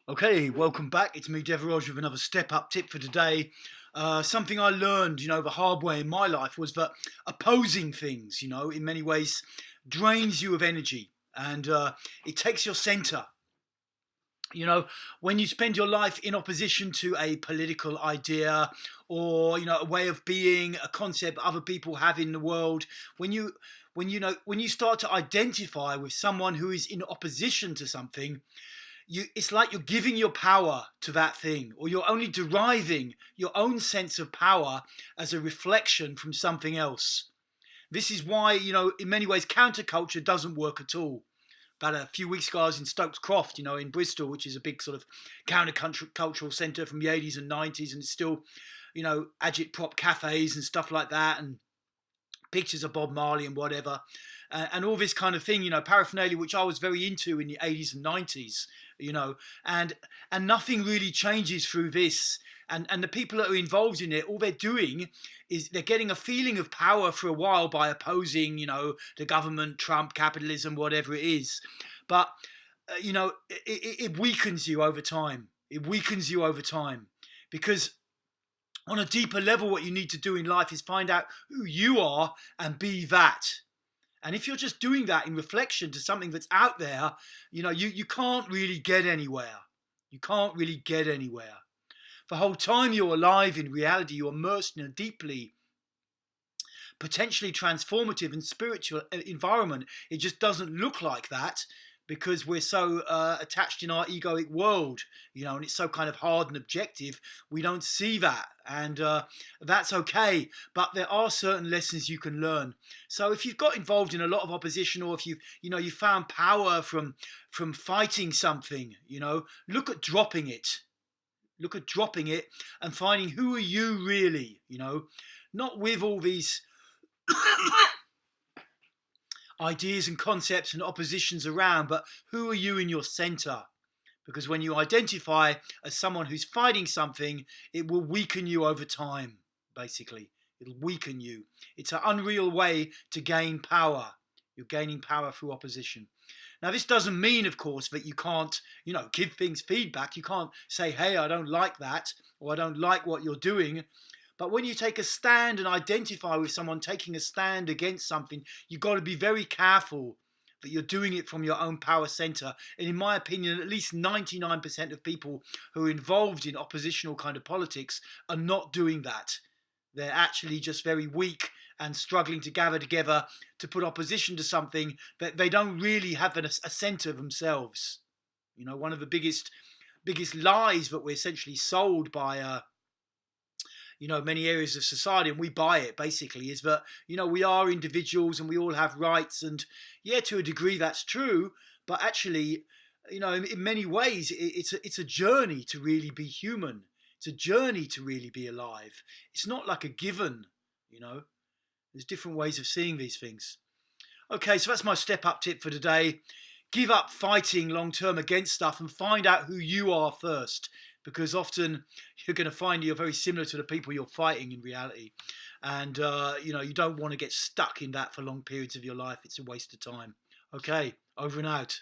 Okay, welcome back. It's me, Devaraj, with another step up tip for today. Something I learned, the hard way in my life was that opposing things, in many ways drains you of energy and it takes your center. You know, when you spend your life in opposition to a political idea or, a way of being, a concept other people have in the world, when you when you start to identify with someone who is in opposition to something, it's like you're giving your power to that thing, or you're only deriving your own sense of power as a reflection from something else. This is why, in many ways, counterculture doesn't work at all. About a few weeks ago, I was in Stokes Croft, in Bristol, which is a big sort of countercultural centre from the 80s and 90s, and it's still, agit-prop cafes and stuff like that, and pictures of Bob Marley and whatever, and all this kind of thing, paraphernalia, which I was very into in the 80s and 90s, and nothing really changes through this. And the people that are involved in it, all they're doing is they're getting a feeling of power for a while by opposing, the government, Trump, capitalism, whatever it is. But, it weakens you over time. It weakens you over time because on a deeper level, what you need to do in life is find out who you are and be that. And if you're just doing that in reflection to something that's out there, you can't really get anywhere. You can't really get anywhere. The whole time you're alive, in reality, you're immersed in a deeply, potentially transformative and spiritual environment. It just doesn't look like that because we're so attached in our egoic world, and it's so kind of hard and objective. We don't see that, and that's okay. But there are certain lessons you can learn. So if you've got involved in a lot of opposition, or if you found power from fighting something, look at dropping it. Look at dropping it and finding who are you really, not with all these ideas and concepts and oppositions around, but who are you in your center? Because when you identify as someone who's fighting something, it will weaken you over time, basically. It'll weaken you. It's an unreal way to gain power. You're gaining power through opposition. Now, this doesn't mean, of course, that you can't, give things feedback. You can't say, hey, I don't like that, or I don't like what you're doing. But when you take a stand and identify with someone taking a stand against something, you've got to be very careful that you're doing it from your own power center. And in my opinion, at least 99% of people who are involved in oppositional kind of politics are not doing that. They're actually just very weak and struggling to gather together to put opposition to something that they don't really have a center themselves. One of the biggest lies that we're essentially sold by many areas of society, and we buy it basically, is that, we are individuals and we all have rights. And yeah, to a degree that's true, but actually, in many ways, it's a journey to really be human. It's a journey to really be alive. It's not like a given, There's different ways of seeing these things. Okay, so that's my step up tip for today. Give up fighting long term against stuff and find out who you are first, because often you're going to find you're very similar to the people you're fighting in reality. And, you don't want to get stuck in that for long periods of your life. It's a waste of time. Okay, over and out.